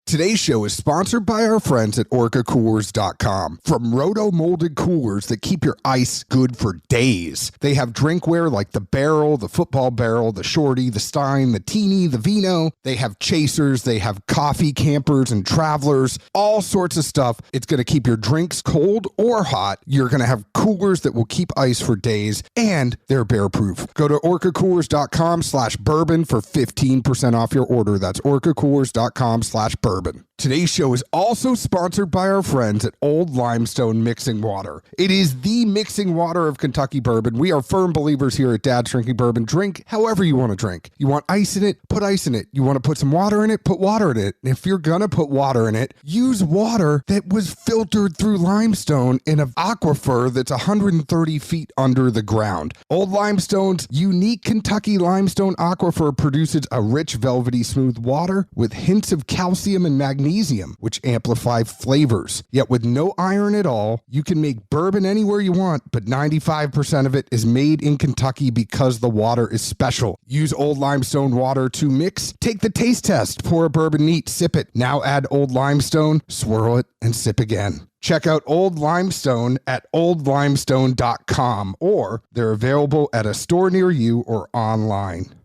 Today's show is sponsored by our friends at OrcaCoolers.com. From roto-molded coolers that keep your ice good for days. They have drinkware like the barrel, the football barrel, the shorty, the stein, the teeny, the vino. They have chasers. They have coffee campers and travelers. All sorts of stuff. It's going to keep your drinks cold or hot. You're going to have coolers that will keep ice for days, and they're bear-proof. Go to OrcaCoolers.com/bourbon for 15% off your order. That's OrcaCoolers.com/bourbon. Today's show is also sponsored by our friends at Old Limestone Mixing Water. It is the mixing water of Kentucky bourbon. We are firm believers here at Dad's Drinking Bourbon. Drink however you want to drink. You want ice in it? Put ice in it. You want to put some water in it? Put water in it. And if you're going to put water in it, use water that was filtered through limestone in an aquifer that's 130 feet under the ground. Old Limestone's unique Kentucky limestone aquifer produces a rich, velvety, smooth water with hints of calcium and magnesium, which amplify flavors. Yet with no iron at all, you can make bourbon anywhere you want, but 95% of it is made in Kentucky because the water is special. Use Old Limestone water to mix. Take the taste test. Pour a bourbon neat. Sip it. Now add Old Limestone, swirl it, and sip again. Check out Old Limestone at oldlimestone.com, or they're available at a store near you or online.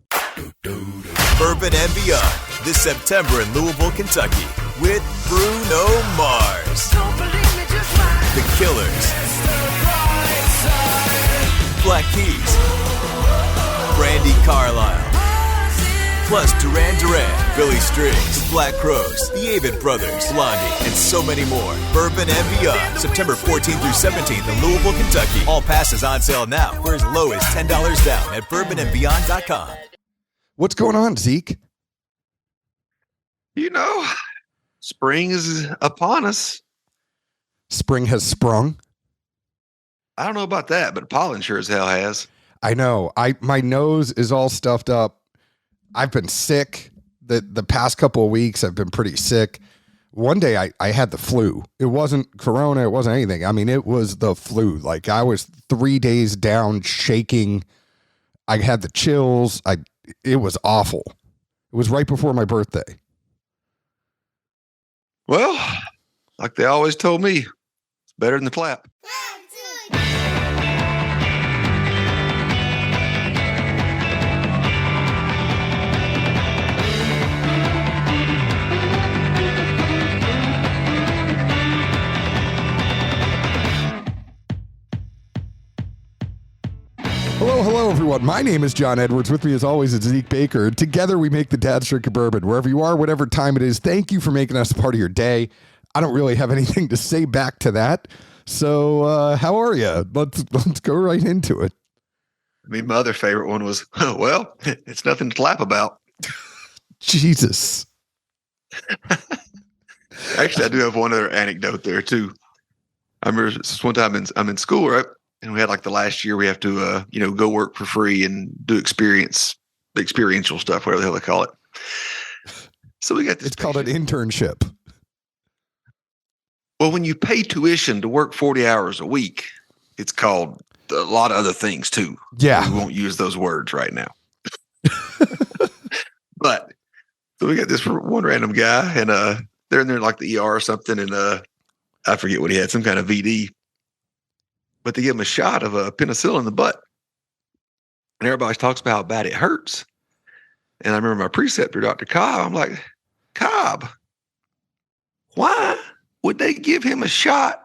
Bourbon and Beyond this September in Louisville, Kentucky with Bruno Mars, The Killers, Black Keys, Brandy Carlisle, plus Duran Duran, Billy Strings, Black Crows, the Avett Brothers, Blondie, and so many more. Bourbon and Beyond, September 14th through 17th in Louisville, Kentucky. All passes on sale now for as low as $10 down at bourbonandbeyond.com. What's going on, Zeke? You know, spring is upon us. Spring has sprung. I don't know about that, but pollen sure as hell has. I know. My nose is all stuffed up. I've been sick. The past couple of weeks, I've been pretty sick. One day I had the flu. It wasn't corona. It wasn't anything. I mean, it was the flu. Like, I was 3 days down shaking. I had the chills. It was awful. It was right before my birthday. Well, like they always told me, it's better than the clap. Hello, everyone. My name is John Edwards. With me, as always, is Zeke Baker. Together, we make the Dad's Drinking Bourbon. Wherever you are, whatever time it is, thank you for making us a part of your day. I don't really have anything to say back to that. So, how are you? Let's go right into it. I mean, my other favorite one was, well, it's nothing to clap about. Jesus. Actually, I do have one other anecdote there, too. I remember this one time I'm in school, right? And we had like the last year we have to, go work for free and do experiential stuff, whatever the hell they call it. So we got this. It's called an internship. Well, when you pay tuition to work 40 hours a week, it's called a lot of other things too. Yeah. We won't use those words right now. But so we got this one random guy, and they're in there like the ER or something, and I forget what he had, some kind of VD. But they give him a shot of a penicillin in the butt. And everybody talks about how bad it hurts. And I remember my preceptor, Dr. Cobb, I'm like, Cobb, why would they give him a shot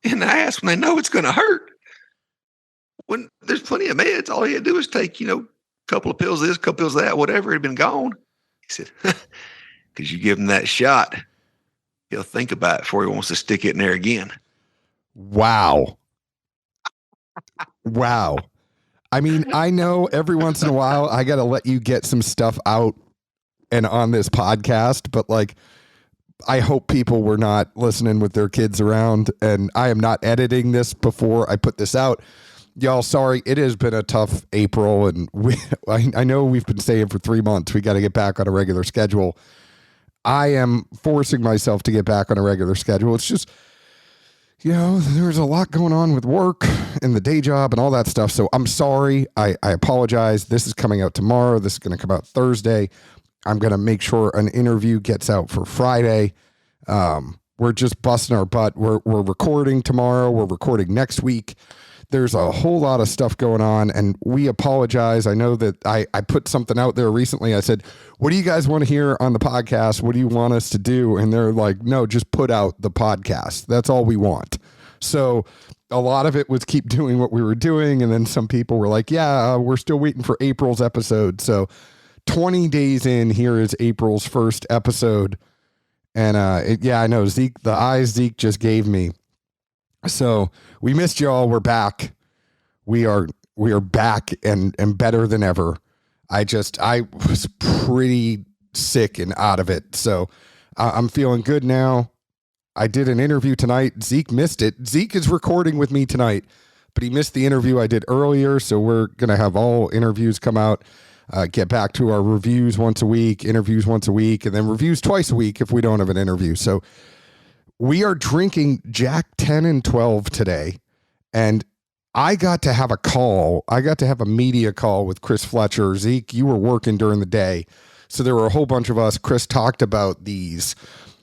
in the ass when they know it's going to hurt? When there's plenty of meds, all he had to do is take, a couple of pills of this, couple pills of that, whatever, had been gone. He said, because you give him that shot, he'll think about it before he wants to stick it in there again. Wow. Wow. I mean, I know every once in a while I got to let you get some stuff out and on this podcast, but like, I hope people were not listening with their kids around, and I am not editing this before I put this out. Y'all, sorry. It has been a tough April, and I know we've been saying for 3 months, we got to get back on a regular schedule. I am forcing myself to get back on a regular schedule. It's just, there's a lot going on with work and the day job and all that stuff. So I'm sorry. I apologize. This is coming out tomorrow. This is going to come out Thursday. I'm going to make sure an interview gets out for Friday. We're just busting our butt. We're recording tomorrow. We're recording next week. There's a whole lot of stuff going on, and we apologize. I know that I put something out there recently. I said, what do you guys want to hear on the podcast? What do you want us to do? And they're like, no, just put out the podcast. That's all we want. So a lot of it was keep doing what we were doing. And then some people were like, yeah, we're still waiting for April's episode. So 20 days in, here is April's first episode. And I know Zeke, the eyes Zeke just gave me. So we missed y'all. We're back. We are back and better than ever. I was pretty sick and out of it. So I'm feeling good now. I did an interview tonight. Zeke missed it. Zeke is recording with me tonight, but he missed the interview I did earlier. So we're going to have all interviews come out, get back to our reviews once a week, interviews once a week, and then reviews twice a week if we don't have an interview. So we are drinking Jack 10 and 12 today, and I got to have a call. I got to have a media call with Chris Fletcher. Zeke, you were working during the day, so there were a whole bunch of us. Chris talked about these.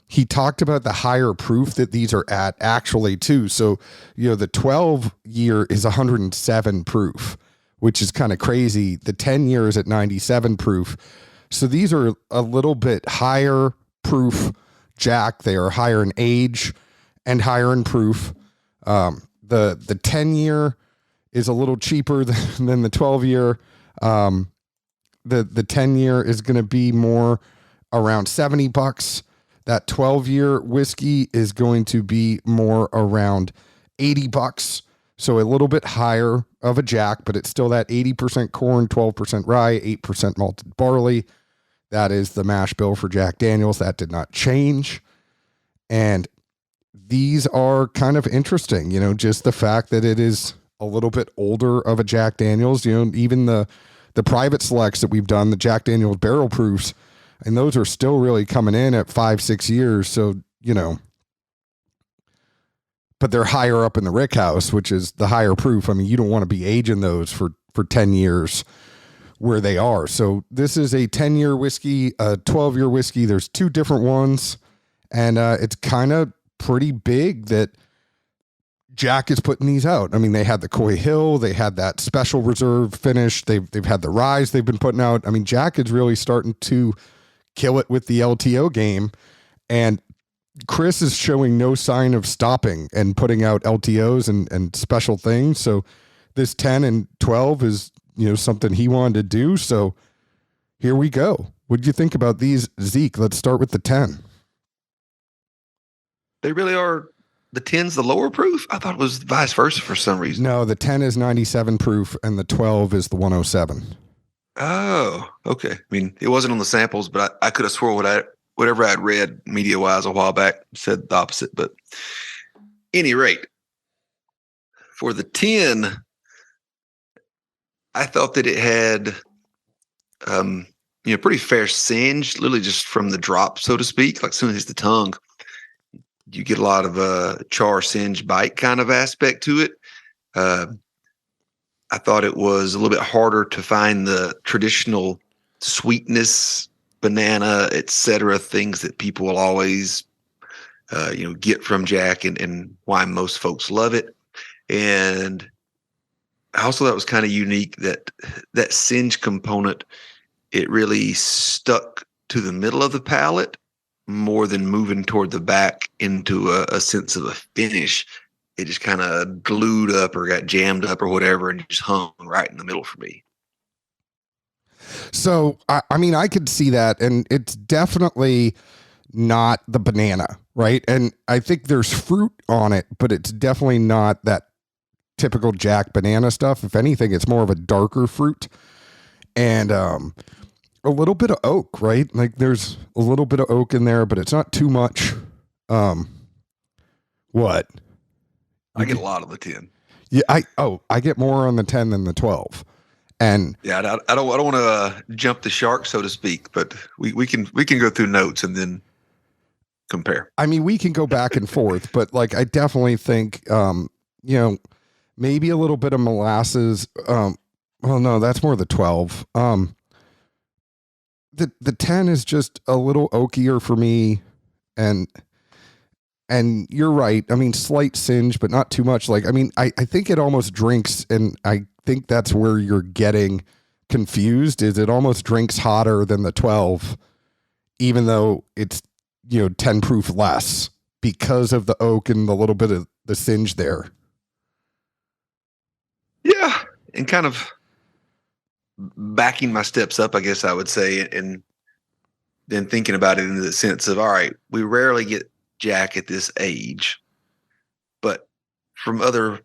He talked about the higher proof that these are at actually too. So, the 12 year is 107 proof, which is kind of crazy. The 10 year is at 97 proof. So these are a little bit higher proof Jack. They are higher in age and higher in proof. The 10 year is a little cheaper than the 12 year. The 10 year is going to be more around $70. That 12 year whiskey is going to be more around $80. So a little bit higher of a Jack, but it's still that 80% corn, 12% rye, 8% malted barley. That is the mash bill for Jack Daniels. That did not change. And these are kind of interesting, just the fact that it is a little bit older of a Jack Daniels, even the private selects that we've done, the Jack Daniels barrel proofs, and those are still really coming in at 5-6 years. So, but they're higher up in the rick house, which is the higher proof. I mean, you don't want to be aging those for 10 years where they are. So this is a 10-year whiskey, a 12-year whiskey. There's two different ones, and it's kind of pretty big that Jack is putting these out. I mean, they had the Coy Hill, they had that special reserve finish. They've had the Rise they've been putting out. I mean, Jack is really starting to kill it with the LTO game, and Chris is showing no sign of stopping and putting out LTOs and special things. So this 10 and 12 is, something he wanted to do. So here we go. What did you think about these, Zeke? Let's start with the 10. They really are. The 10's the lower proof? I thought it was vice versa for some reason. No, the 10 is 97 proof and the 12 is the 107. Oh, okay. I mean, it wasn't on the samples, but I could have swore whatever I'd read media-wise a while back said the opposite. But any rate, for the 10, I thought that it had, pretty fair singe, literally just from the drop, so to speak. Like as soon as it hits the tongue, you get a lot of char, singe, bite kind of aspect to it. I thought it was a little bit harder to find the traditional sweetness, banana, etc., things that people will always, get from Jack and why most folks love it. And I also thought it was kind of unique that singe component, it really stuck to the middle of the palate more than moving toward the back into a sense of a finish. It just kind of glued up or got jammed up or whatever and just hung right in the middle for me. So, I mean, I could see that, and it's definitely not the banana, right? And I think there's fruit on it, but it's definitely not that typical Jack banana stuff. If anything, it's more of a darker fruit and a little bit of oak, right? Like there's a little bit of oak in there, but it's not too much. What? I get a lot of the 10. Yeah, I get more on the 10 than the 12. And yeah, I don't want to jump the shark, so to speak, but we can go through notes and then compare. I mean, we can go back and forth, but like I definitely think maybe a little bit of molasses. Well, no, that's more the 12. the 10 is just a little oakier for me, and you're right. I mean, slight singe, but not too much. Like, I mean, I think it almost drinks, and I think that's where you're getting confused, is it almost drinks hotter than the 12, even though it's, 10 proof less because of the oak and the little bit of the singe there. Yeah. And kind of backing my steps up, I guess I would say, and then thinking about it in the sense of, all right, we rarely get Jack at this age, but from other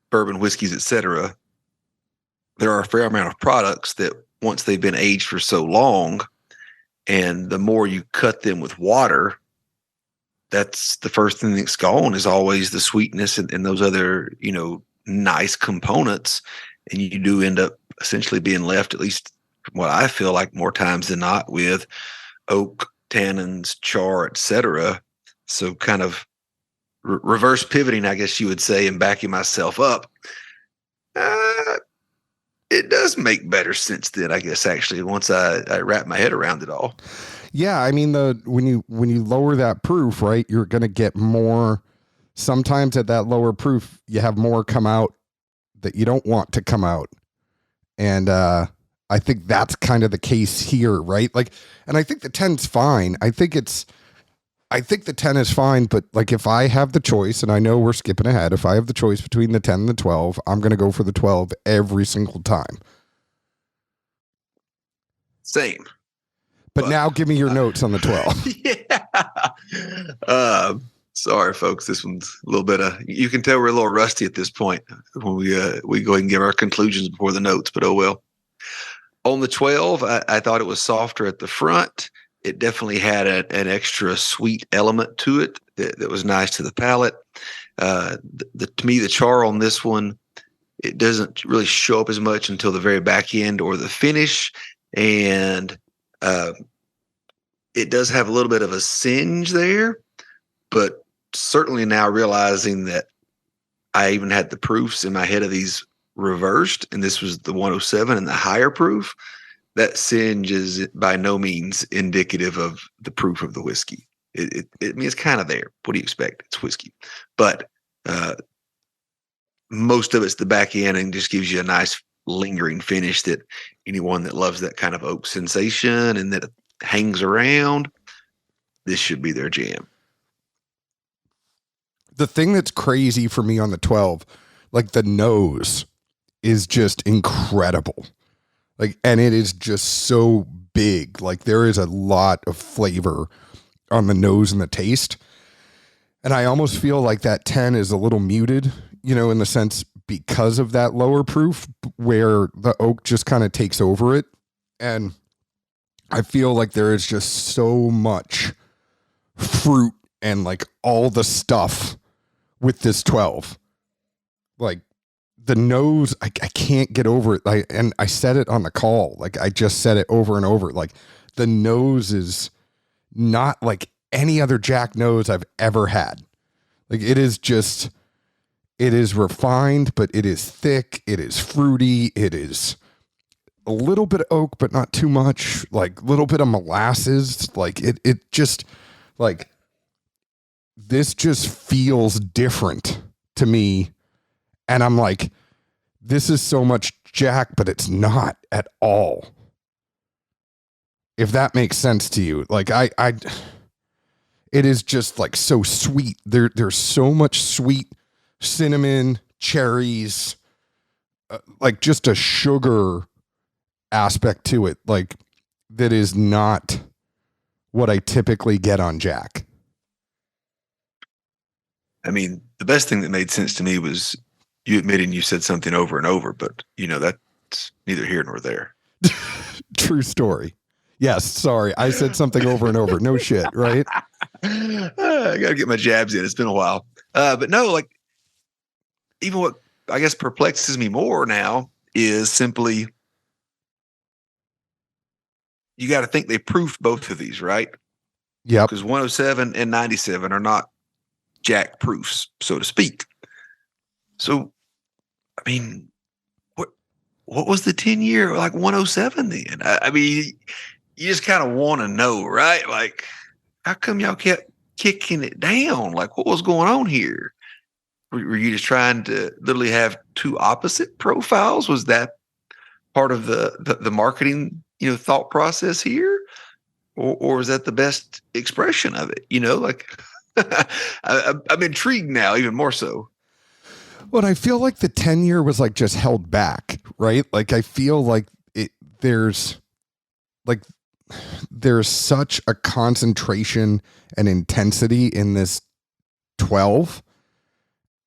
bourbon whiskeys, etc., there are a fair amount of products that once they've been aged for so long, and the more you cut them with water, that's the first thing that's gone, is always the sweetness and those other, nice components. And you do end up essentially being left, at least from what I feel like more times than not, with oak, tannins, char, etc. So kind of reverse pivoting, I guess you would say, and backing myself up. It does make better sense then, I guess, actually, once I wrap my head around it all. Yeah, I mean, when you lower that proof, right, you're going to get more. Sometimes at that lower proof, you have more come out that you don't want to come out. And I think that's kind of the case here, right? Like, and I think the 10's fine. I think the 10 is fine, but like, if I have the choice, and I know we're skipping ahead, if I have the choice between the 10 and the 12, I'm going to go for the 12 every single time. Same. But now give me your notes on the 12. Yeah. Sorry, folks. This one's a little bit you can tell we're a little rusty at this point when we go ahead and give our conclusions before the notes, but oh well. On the 12, I thought it was softer at the front. It definitely had an extra sweet element to it that was nice to the palate. To me, the char on this one, it doesn't really show up as much until the very back end or the finish. And it does have a little bit of a singe there, but certainly now realizing that I even had the proofs in my head of these reversed, and this was the 107 and the higher proof, that singe is by no means indicative of the proof of the whiskey. I mean, it's kind of there. What do you expect? It's whiskey. But most of it's the back end and just gives you a nice lingering finish that anyone that loves that kind of oak sensation and that hangs around, this should be their jam. The thing that's crazy for me on the 12, like the nose is just incredible. Like, and it is just so big. Like, there is a lot of flavor on the nose and the taste. And I almost feel like that 10 is a little muted, in the sense because of that lower proof where the oak just kind of takes over it. And I feel like there is just so much fruit and like all the stuff with this 12. Like, the nose, I can't get over it. And I said it on the call. Like, I just said it over and over. Like, the nose is not like any other Jack nose I've ever had. Like, it is refined, but it is thick. It is fruity. It is a little bit of oak, but not too much. Like, a little bit of molasses. Like, it just, like, this just feels different to me. And I'm like, this is so much Jack, but it's not at all. If that makes sense to you. Like, it is just like so sweet. There's so much sweet cinnamon, cherries, like just a sugar aspect to it. Like, that is not what I typically get on Jack. I mean, the best thing that made sense to me was you admitting you said something over and over, but that's neither here nor there. True story. Yes, sorry. I said something over and over. No shit, right? I got to get my jabs in. It's been a while. But no, like, even what I guess perplexes me more now is simply you got to think they proofed both of these, right? Yeah. Because 107 and 97 are not Jack proofs, so to speak. So, I mean, what was the 10-year like 107 then? I mean, you just kind of want to know, right? Like, how come y'all kept kicking it down? Like, what was going on here? Were you just trying to literally have two opposite profiles? Was that part of the marketing, thought process here? Or is that the best expression of it? Like I'm intrigued now, even more so. But I feel like the 10-year was like just held back, right? Like I feel like there's such a concentration and intensity in this 12.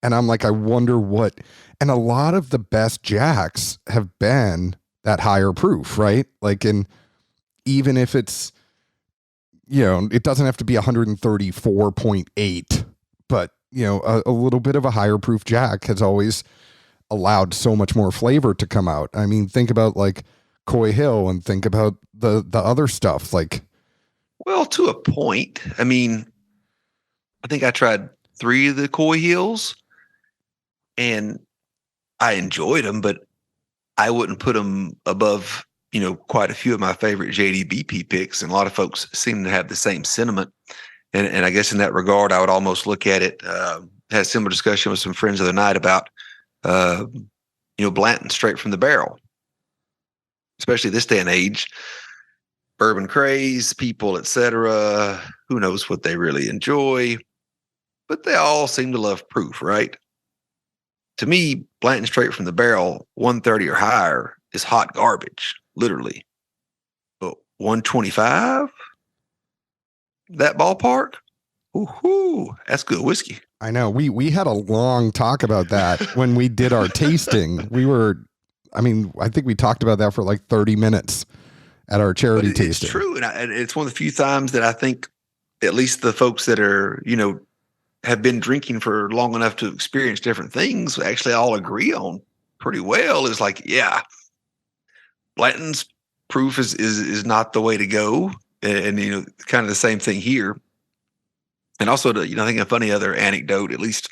And I'm like, I wonder what, and a lot of the best jacks have been that higher proof, right? Like, and even if it's, it doesn't have to be 134.8, but a little bit of a higher proof jack has always allowed so much more flavor to come out. I mean, think about like Coy Hill and think about the other stuff. Like, well, to a point. I mean, I think I tried 3 of the Coy Hills and I enjoyed them, but I wouldn't put them above, quite a few of my favorite JDBP picks. And a lot of folks seem to have the same sentiment. And I guess in that regard, I would almost look at it, had a similar discussion with some friends the other night about, Blanton straight from the barrel, especially this day and age, bourbon craze, people, etc. Who knows what they really enjoy, but they all seem to love proof, right? To me, Blanton straight from the barrel, 130 or higher is hot garbage, literally. But 125, that ballpark, woohoo, that's good whiskey. I know we had a long talk about that when we did our tasting. I think we talked about that for like 30 minutes at our charity tasting. It's true. And it's one of the few times that I think at least the folks that are, have been drinking for long enough to experience different things actually all agree on pretty well is like, yeah, Blanton's proof is not the way to go. And kind of the same thing here. And also I think a funny other anecdote, at least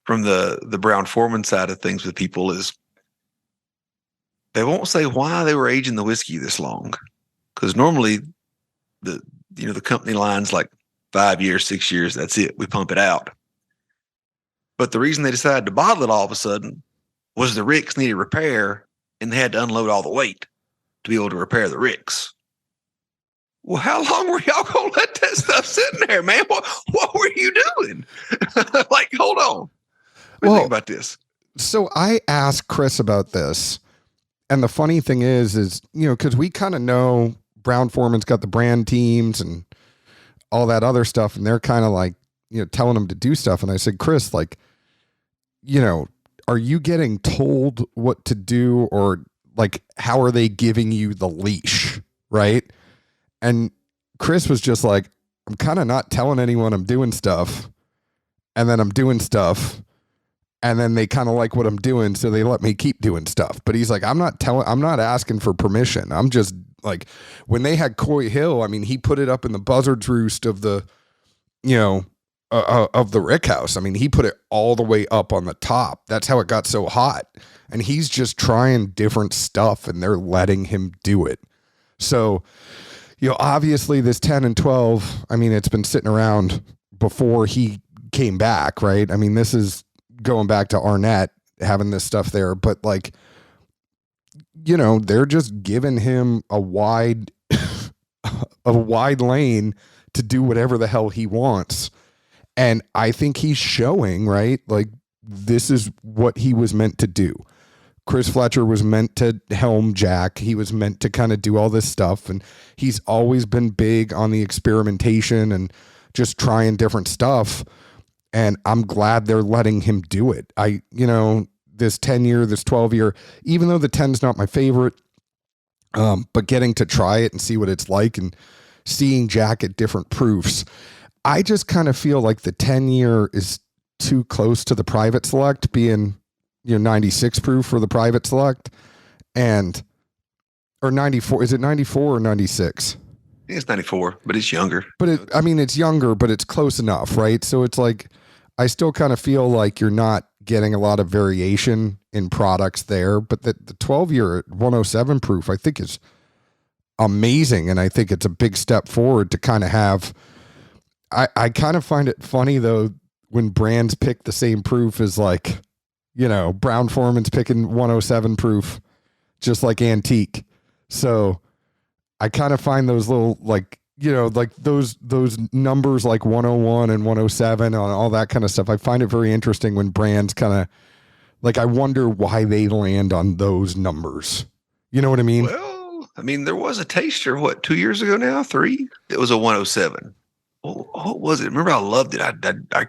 from the Brown-Forman side of things with people, is they won't say why they were aging the whiskey this long. Because normally the company line's like 5 years, 6 years, that's it. We pump it out. But the reason they decided to bottle it all of a sudden was the ricks needed repair and they had to unload all the weight to be able to repair the ricks. Well, how long were y'all going to let that stuff sitting there, man? What were you doing? Like, hold on. What do you think about this? So I asked Chris about this. And the funny thing is, because we kind of know Brown-Forman's got the brand teams and all that other stuff. And they're kind of like, telling them to do stuff. And I said, Chris, like, are you getting told what to do, or like, how are they giving you the leash? Right. And Chris was just like, I'm kind of not telling anyone I'm doing stuff. And then I'm doing stuff. And then they kind of like what I'm doing. So they let me keep doing stuff. But he's like, I'm not asking for permission. I'm just like, when they had Coy Hill, I mean, he put it up in the buzzard's roost of the, of the rick house. I mean, he put it all the way up on the top. That's how it got so hot. And he's just trying different stuff and they're letting him do it. So, obviously this 10 and 12, I mean, it's been sitting around before he came back, right? I mean, this is going back to Arnett having this stuff there, but like, they're just giving him a wide lane to do whatever the hell he wants. And I think he's showing, right? Like, this is what he was meant to do. Chris Fletcher was meant to helm Jack. He was meant to kind of do all this stuff. And he's always been big on the experimentation and just trying different stuff. And I'm glad they're letting him do it. This 10-year, this 12-year, even though the 10's not my favorite, but getting to try it and see what it's like and seeing Jack at different proofs, I just kind of feel like the 10-year is too close to the private select being 96 proof for the private select, or 94. Is it 94 or 96? I think it's 94, but it's younger. But it's younger, but it's close enough, right? So it's like, I still kind of feel like you're not getting a lot of variation in products there, but the 12-year 107 proof, I think, is amazing. And I think it's a big step forward to kind of have, I kind of find it funny though, when brands pick the same proof as like, Brown-Forman's picking 107 proof, just like Antique. So I kind of find those little like, like those numbers like 101 and 107 and all that kind of stuff. I find it very interesting when brands kind of like, I wonder why they land on those numbers. You know what I mean? Well, I mean, there was a taster, 2 years ago now, 3? It was a 107. What was it? Remember, I loved it. I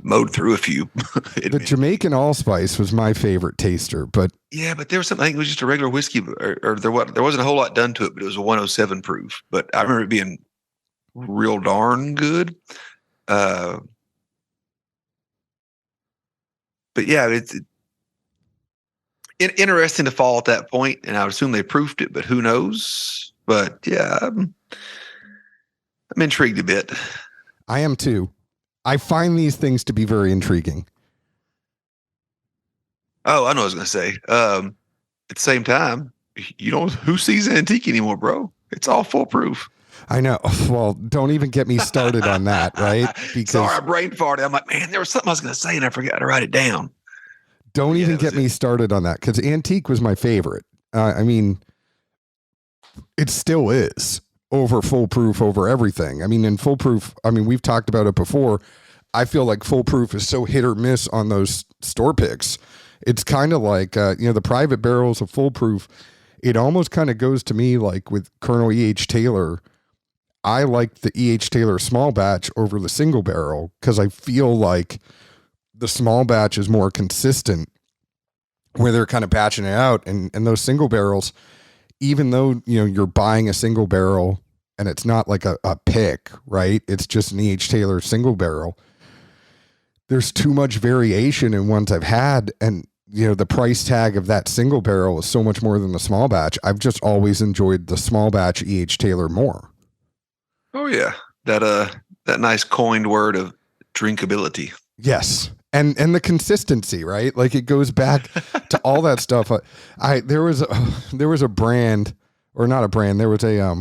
mowed through a few. The Jamaican Allspice was my favorite taster, but yeah, but there was something. I think it was just a regular whiskey, or there wasn't a whole lot done to it, but it was a 107 proof. But I remember it being real darn good. But yeah, it's interesting to fall at that point, and I would assume they proofed it, but who knows? But yeah, I'm intrigued a bit. I am too. I find these things to be very intriguing. Oh, I know what I was going to say. At the same time, who sees Antique anymore, bro? It's all foolproof. I know. Well, don't even get me started on that, right? Because sorry, I brain farted. I'm like, man, there was something I was going to say and I forgot to write it down. Don't even get me started on that, because Antique was my favorite. I mean, it still is. Over foolproof, over everything. I mean, in foolproof, we've talked about it before. I feel like foolproof is so hit or miss on those store picks. It's kind of like, the private barrels of foolproof. It almost kind of goes to me like with Colonel E.H. Taylor. I like the E.H. Taylor small batch over the single barrel because I feel like the small batch is more consistent where they're kind of batching it out. And those single barrels, even though, you're buying a single barrel and it's not like a pick, right? It's just an E.H. Taylor single barrel. There's too much variation in ones I've had. And, the price tag of that single barrel is so much more than the small batch. I've just always enjoyed the small batch E.H. Taylor more. Oh yeah. That nice coined word of drinkability. Yes. And the consistency, right? Like it goes back to all that stuff. There was a brand, or not a brand. There was a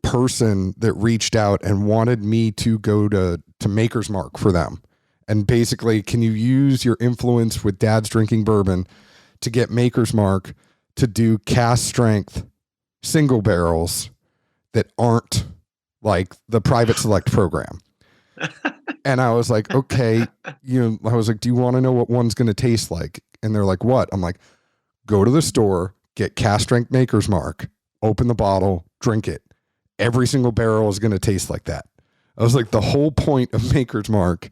person that reached out and wanted me to go to Maker's Mark for them. And basically, can you use your influence with Dad's Drinking Bourbon to get Maker's Mark to do cast strength single barrels that aren't like the Private Select program? And I was like, okay, I was like, do you want to know what one's going to taste like? And they're like, what? I'm like, go to the store, get cast strength Maker's Mark, open the bottle, drink it. Every single barrel is going to taste like that. I was like, the whole point of Maker's Mark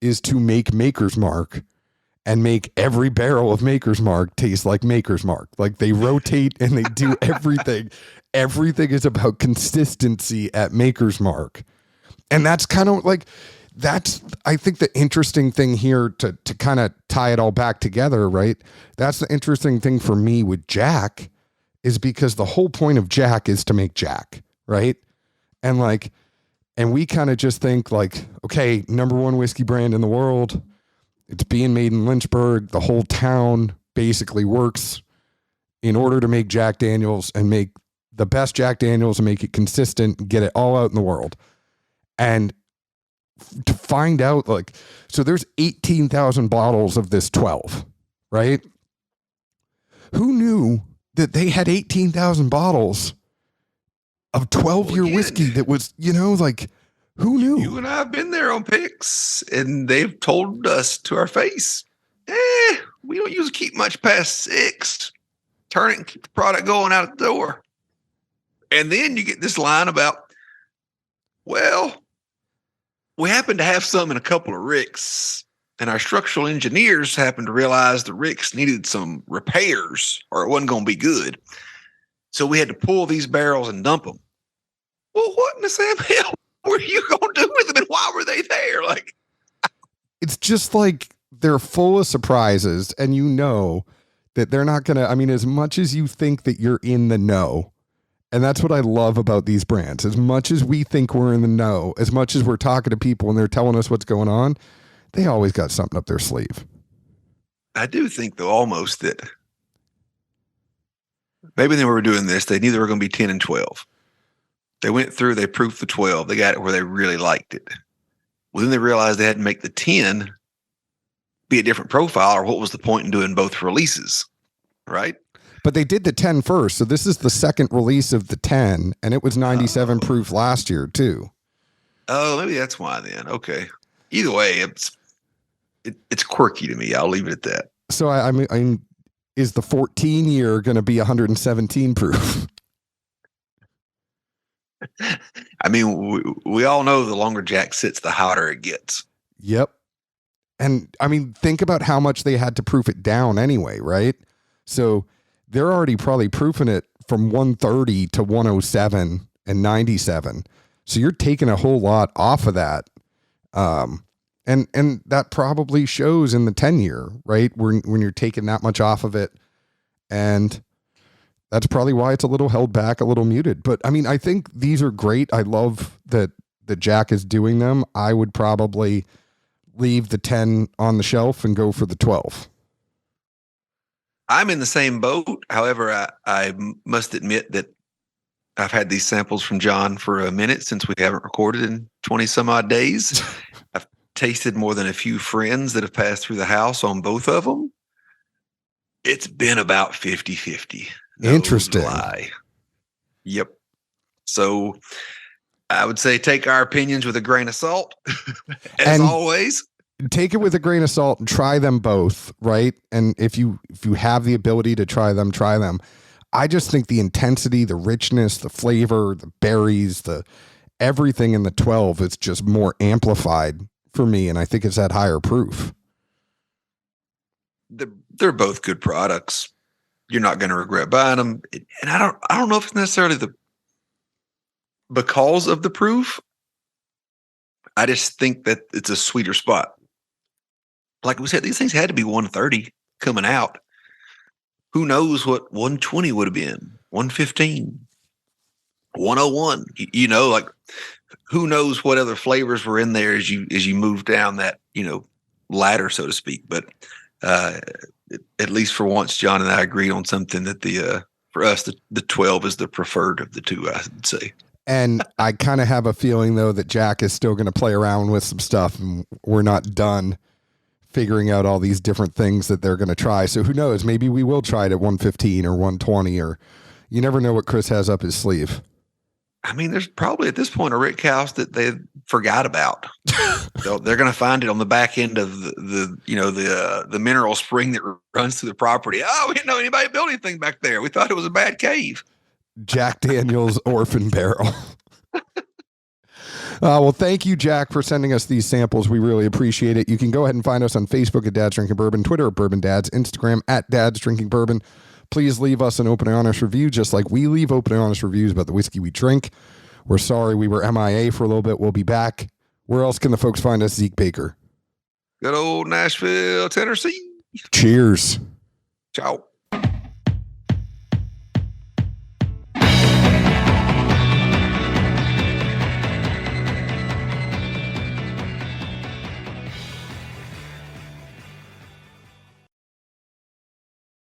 is to make Maker's Mark and make every barrel of Maker's Mark taste like Maker's Mark. Like they rotate and they do everything. Everything is about consistency at Maker's Mark. And that's kind of like, I think the interesting thing here to kind of tie it all back together, right? That's the interesting thing for me with Jack is because the whole point of Jack is to make Jack, right? And we kind of just think like, okay, number one whiskey brand in the world. It's being made in Lynchburg. The whole town basically works in order to make Jack Daniels and make the best Jack Daniels and make it consistent and get it all out in the world. And to find out, like, so there's 18,000 bottles of this 12, right? Who knew that they had 18,000 bottles of 12-year whiskey that was, like, who knew? You and I have been there on picks, and they've told us to our face, we don't usually keep much past 6. Turn it and keep the product going out the door. And then you get this line about, well, we happen to have some in a couple of ricks, and our structural engineers happened to realize the ricks needed some repairs or it wasn't going to be good. So we had to pull these barrels and dump them. Well, what in the Sam hell were you going to do with them, and why were they there? Like, it's just like they're full of surprises, and that they're not going to, as much as you think that you're in the know, and that's what I love about these brands. As much as we think we're in the know, as much as we're talking to people and they're telling us what's going on, they always got something up their sleeve. I do think, though, almost that maybe they were doing this. They knew they were going to be 10 and 12. They went through, they proofed the 12. They got it where they really liked it. Well, then they realized they had to make the 10 be a different profile, or what was the point in doing both releases, right? But they did the 10 first, so this is the second release of the 10, and it was 97 proof last year, too. Oh, maybe that's why then. Okay. Either way, it's quirky to me. I'll leave it at that. So, I mean, is the 14 year going to be 117 proof? I mean, we all know the longer Jack sits, the hotter it gets. Yep. And I mean, think about how much they had to proof it down anyway, right? So they're already probably proofing it from 130 to 107 and 97. So you're taking a whole lot off of that. And that probably shows in the 10 year, right? When you're taking that much off of it. And that's probably why it's a little held back, a little muted. But I mean, I think these are great. I love that Jack is doing them. I would probably leave the 10 on the shelf and go for the 12. I'm in the same boat. However, I must admit that I've had these samples from John for a minute since we haven't recorded in 20 some odd days. I've tasted more than a few friends that have passed through the house on both of them. It's been about 50-50. No Interesting. lie. Yep. So I would say take our opinions with a grain of salt, as always. Take it with a grain of salt and try them both, right? And if you have the ability to try them, try them. I just think the intensity, the richness, the flavor, the berries, the everything in the 12 is just more amplified for me, and I think it's at higher proof. They're both good products. You're not going to regret buying them. And I don't know if it's necessarily because of the proof. I just think that it's a sweeter spot. Like we said, these things had to be 130 coming out. Who knows what 120 would have been, 115, 101. You know, like who knows what other flavors were in there as you move down that, ladder, so to speak. But at least for once, John and I agreed on something that for us, the 12 is the preferred of the two, I would say. And I kind of have a feeling, though, that Jack is still going to play around with some stuff, and we're not done figuring out all these different things that they're going to try. So who knows? Maybe we will try it at 115 or 120, or you never know what Chris has up his sleeve. I mean, there's probably at this point a Rick House that they forgot about. They're going to find it on the back end of the mineral spring that runs through the property. Oh, we didn't know anybody built anything back there. We thought it was a bad cave. Jack Daniel's Orphan Barrel. Well, thank you, Jack, for sending us these samples. We really appreciate it. You can go ahead and find us on Facebook at Dad's Drinking Bourbon, Twitter at Bourbon Dads, Instagram at Dad's Drinking Bourbon. Please leave us an open and honest review, just like we leave open and honest reviews about the whiskey we drink. We're sorry we were MIA for a little bit. We'll be back. Where else can the folks find us, Zeke Baker? Good old Nashville, Tennessee. Cheers. Ciao.